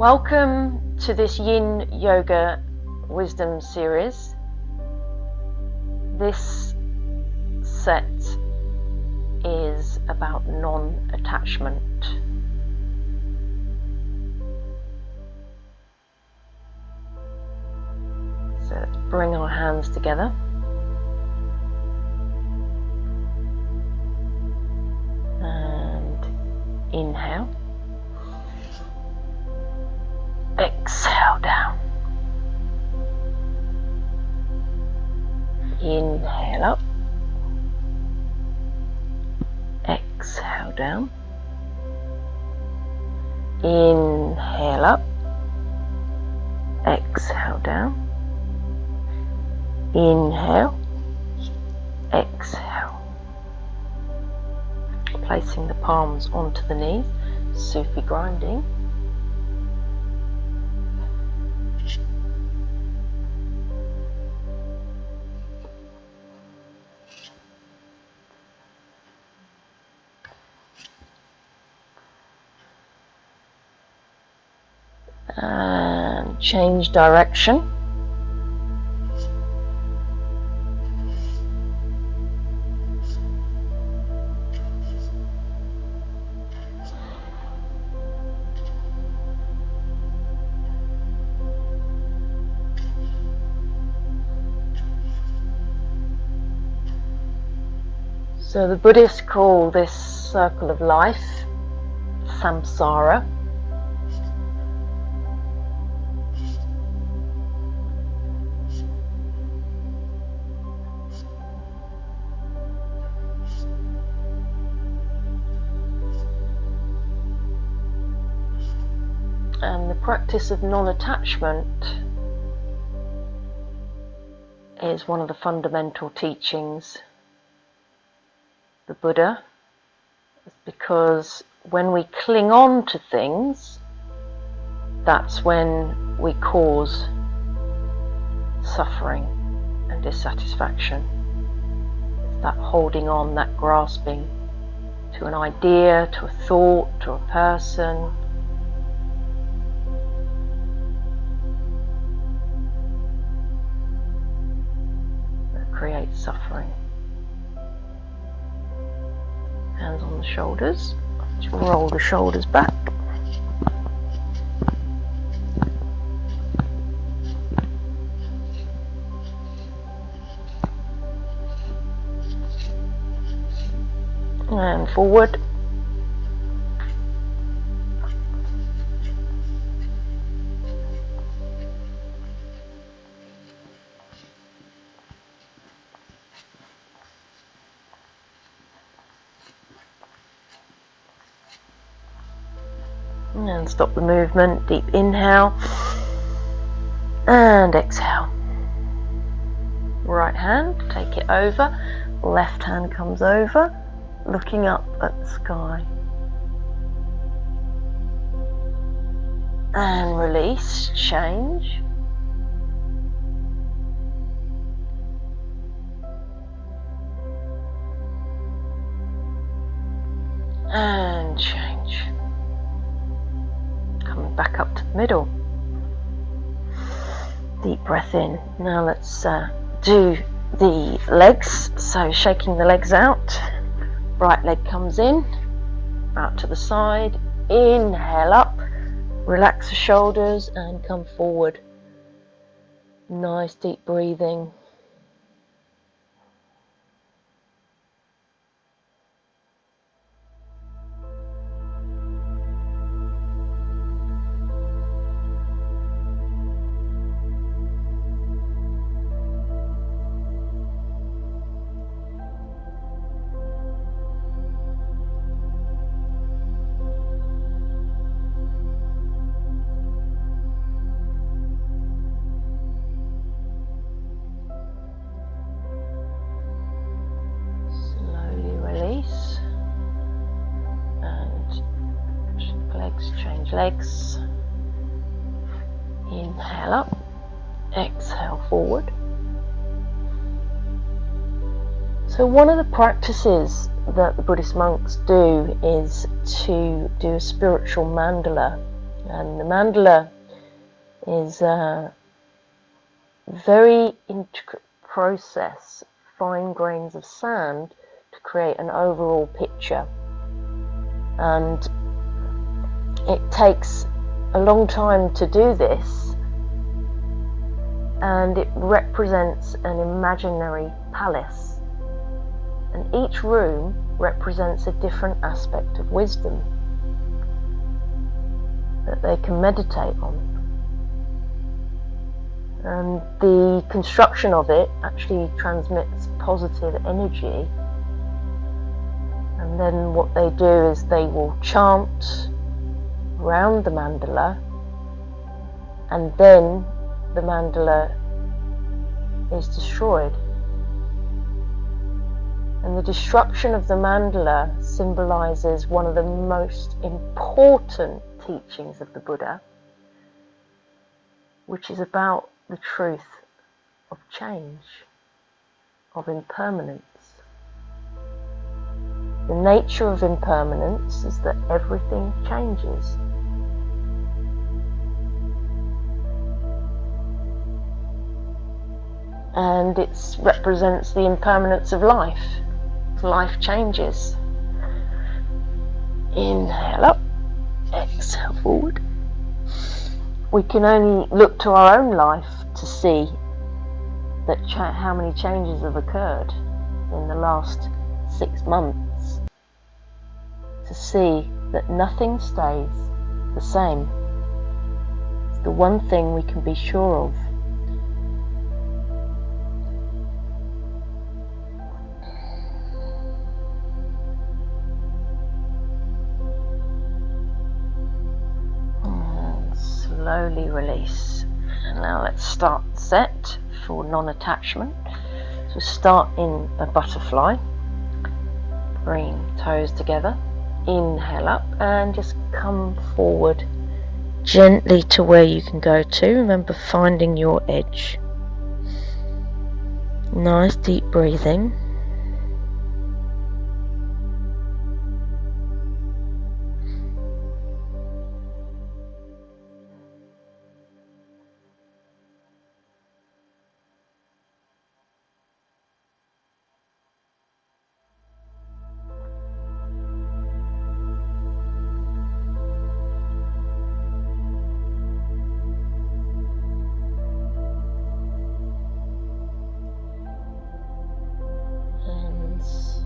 Welcome to this Yin Yoga Wisdom series. This set is about non-attachment. So let's bring our hands together. And inhale. Exhale down. Inhale up. Exhale down. Inhale up. Exhale down. Inhale. Exhale. Placing the palms onto the knees, Sufi grinding. And change direction. So the Buddhists call this circle of life samsara. And the practice of non-attachment is one of the fundamental teachings of the Buddha, because when we cling on to things, that's when we cause suffering and dissatisfaction. It's that holding on, that grasping to an idea, to a thought, to a person. Creates suffering. Hands on the shoulders. Just roll the shoulders back. And forward. And stop the movement. Deep inhale and exhale. Right hand, take it over. Left hand comes over, looking up at the sky. And release, change. And change. Coming back up to the middle. Deep breath in. Now let's do the legs. So shaking the legs out. Right leg comes in, out to the side. Inhale up. Relax the shoulders and come forward. Nice deep breathing. Change legs. Inhale up, exhale forward. So one of the practices that the Buddhist monks do is to do a spiritual mandala And the mandala is a very intricate process, fine grains of sand to create an overall picture. And it takes a long time to do this, and it represents an imaginary palace, and each room represents a different aspect of wisdom that they can meditate on. And the construction of it actually transmits positive energy. And then what they do is they will chant around the mandala, and then the mandala is destroyed. And the destruction of the mandala symbolizes one of the most important teachings of the Buddha, which is about the truth of change, of impermanence. The nature of impermanence is that everything changes. And it represents the impermanence of life. Life changes. Inhale up, exhale forward. We can only look to our own life to see that how many changes have occurred in the last 6 months, to see that nothing stays the same. It's the one thing we can be sure of. Slowly release. And now let's start the set for non-attachment. So start in a butterfly. Bring toes together. Inhale up and just come forward gently to where you can go to. Remember, finding your edge. Nice deep breathing.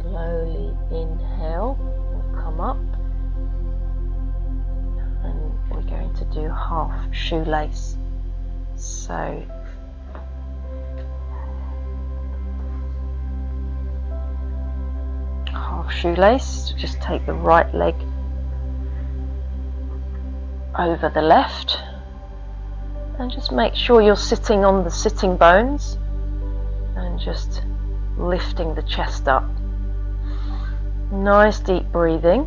Slowly inhale and come up, and we're going to do half shoelace. So half shoelace, just take the right leg over the left and just make sure you're sitting on the sitting bones and just lifting the chest up. Nice deep breathing.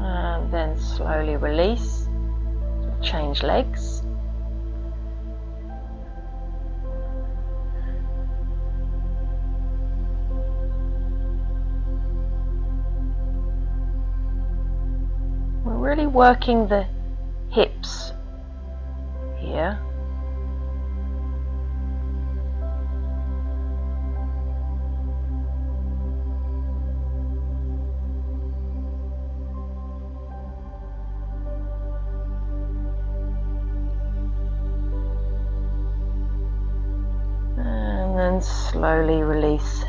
And then slowly release. Change legs. Really working the hips here. And then slowly release,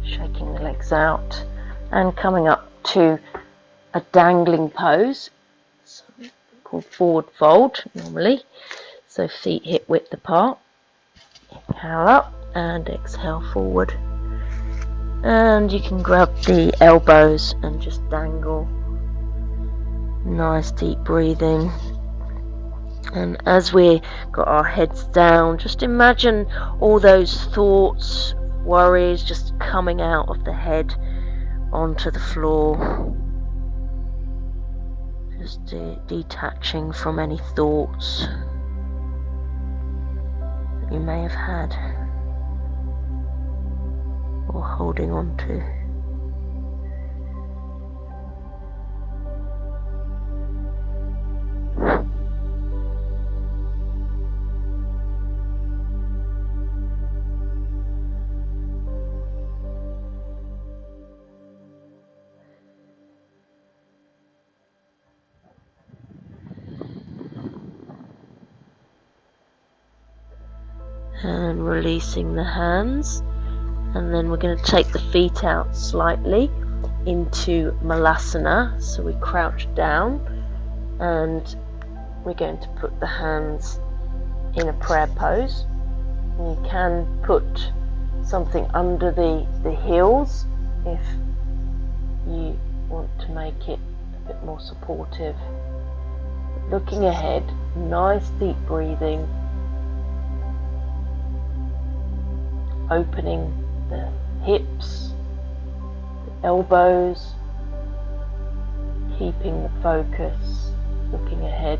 shaking the legs out and coming up to a dangling pose, called forward fold normally, so feet hip width apart. Inhale up and exhale forward, and you can grab the elbows and just dangle. Nice deep breathing. And as we got our heads down, just imagine all those thoughts, worries just coming out of the head onto the floor. Just detaching from any thoughts that you may have had or holding on to. And releasing the hands, and then we're going to take the feet out slightly into Malasana, so we crouch down and we're going to put the hands in a prayer pose. You can put something under the heels if you want to make it a bit more supportive. Looking ahead, nice deep breathing, opening the hips, the elbows, keeping the focus, looking ahead.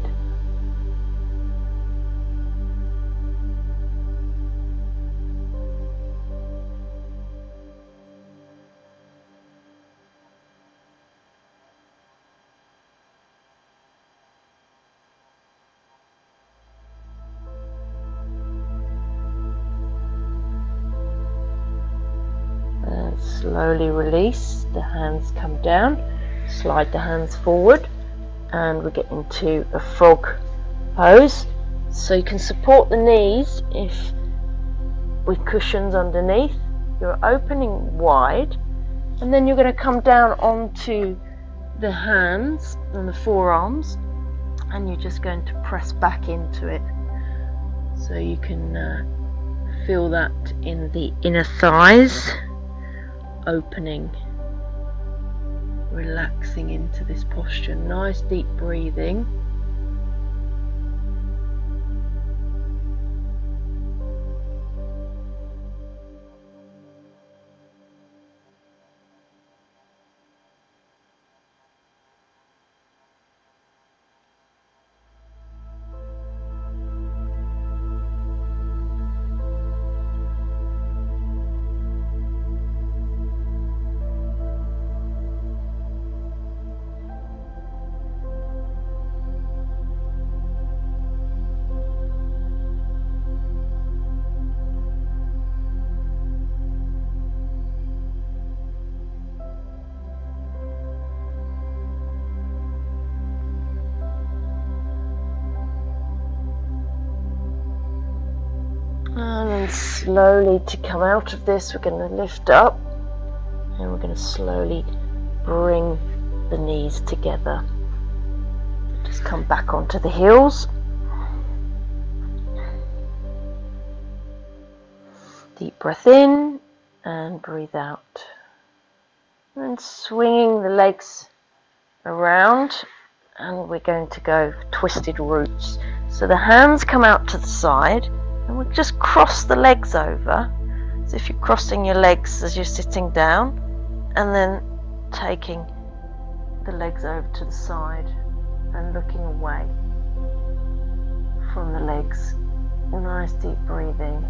Slowly release, the hands come down, slide the hands forward, and we get into a frog pose. So you can support the knees with cushions underneath. You're opening wide, and then you're going to come down onto the hands and the forearms, and you're just going to press back into it. So you can feel that in the inner thighs. Opening, relaxing into this posture, nice deep breathing. And then slowly to come out of this, we're going to lift up and we're going to slowly bring the knees together. Just come back onto the heels. Deep breath in and breathe out. And swinging the legs around, and we're going to go twisted roots. So the hands come out to the side, and we'll just cross the legs over, as if you're crossing your legs as you're sitting down, and then taking the legs over to the side and looking away from the legs. A nice deep breathing.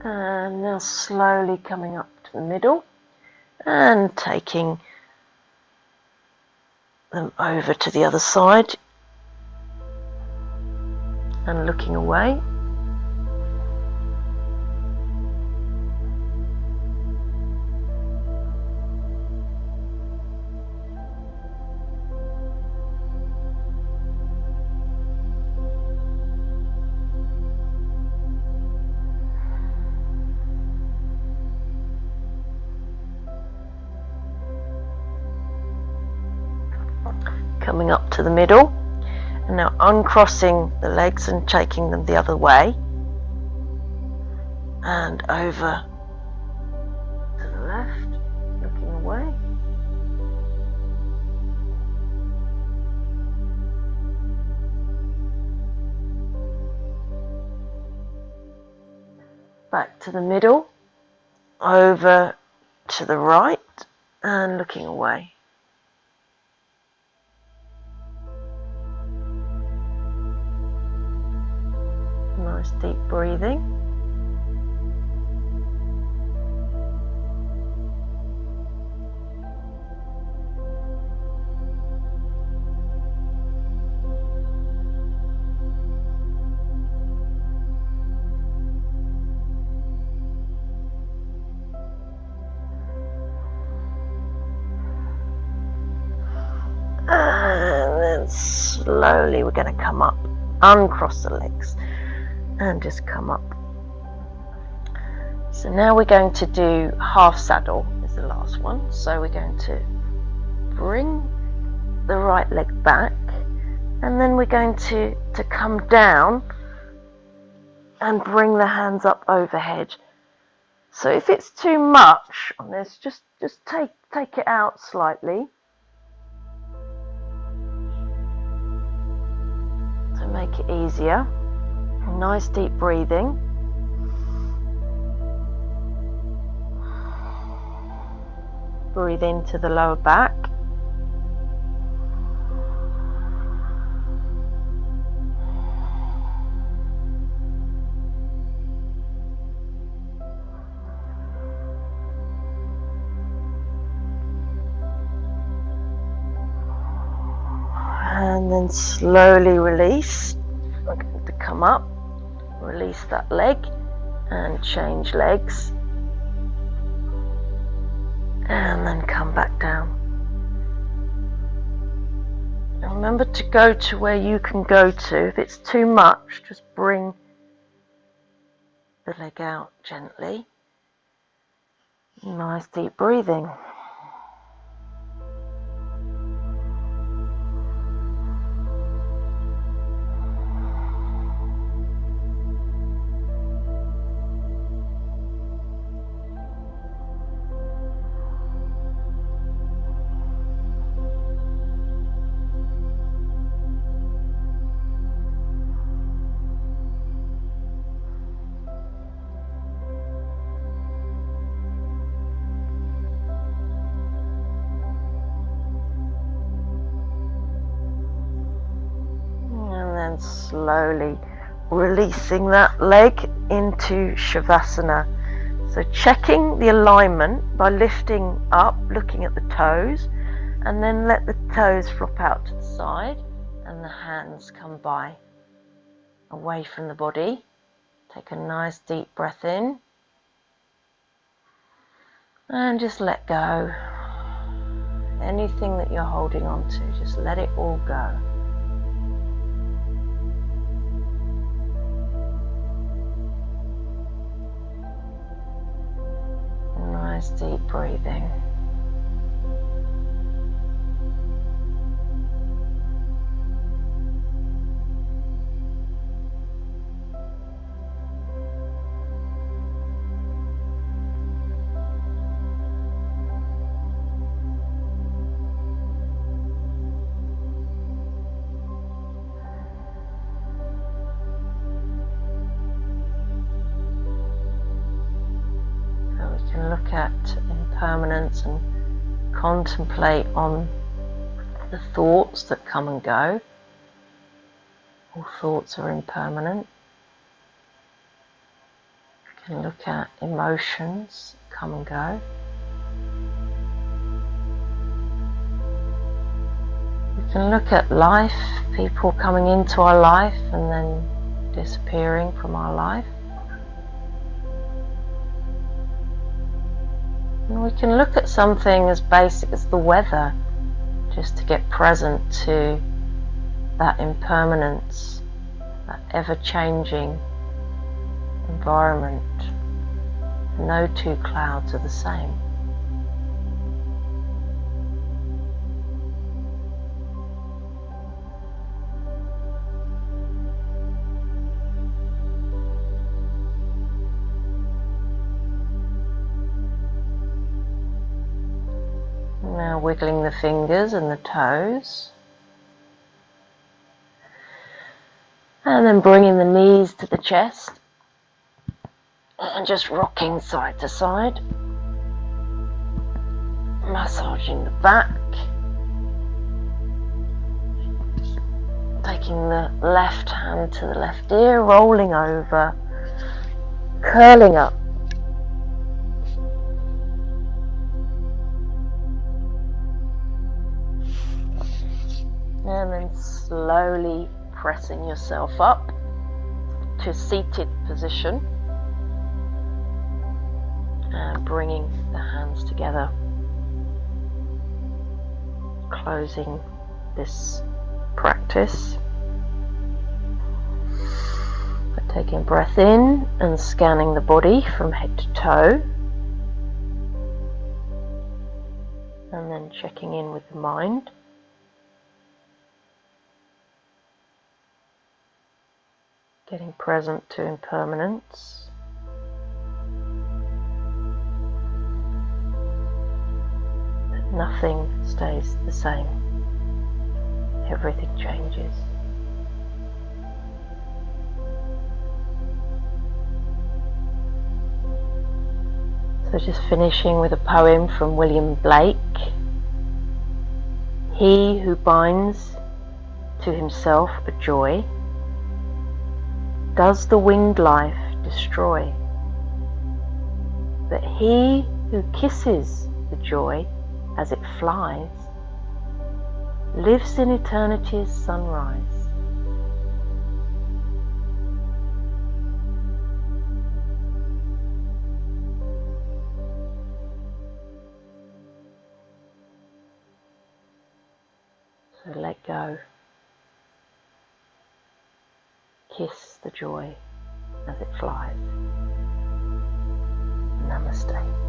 And now slowly coming up to the middle and taking them over to the other side and looking away. Coming up to the middle, And now uncrossing the legs and taking them the other way. And over to the left, looking away. Back to the middle, over to the right, and looking away. Nice deep breathing. And then slowly we're going to come up, uncross the legs, and just come up. So now we're going to do half saddle is the last one. So we're going to bring the right leg back, and then we're going to come down and bring the hands up overhead. So if it's too much on this, just take it out slightly. To make it easier. Nice deep breathing. Breathe into the lower back. And then slowly release. I'm going to come up, release that leg, and change legs. And then come back down. And remember to go to where you can go to. If it's too much, just bring the leg out gently. Nice deep breathing. Slowly releasing that leg into Shavasana. So checking the alignment by lifting up, looking at the toes, and then let the toes flop out to the side and the hands come by away from the body. Take a nice deep breath in and just let go. Anything that you're holding on to, just let it all go. Nice deep breathing. Look at impermanence and contemplate on the thoughts that come and go. All thoughts are impermanent. You can look at emotions that come and go. You can look at life, people coming into our life and then disappearing from our life. And we can look at something as basic as the weather, just to get present to that impermanence, that ever-changing environment. No two clouds are the same. Now wiggling the fingers and the toes. And then bringing the knees to the chest. And just rocking side to side. Massaging the back. Taking the left hand to the left ear, rolling over, curling up. And then slowly pressing yourself up to seated position. And bringing the hands together. Closing this practice. By taking a breath in and scanning the body from head to toe. And then checking in with the mind. Getting present to impermanence. That nothing stays the same. Everything changes. So just finishing with a poem from William Blake. He who binds to himself a joy does the winged life destroy. But he who kisses the joy as it flies lives in eternity's sunrise. So let go. Kiss the joy as it flies. Namaste.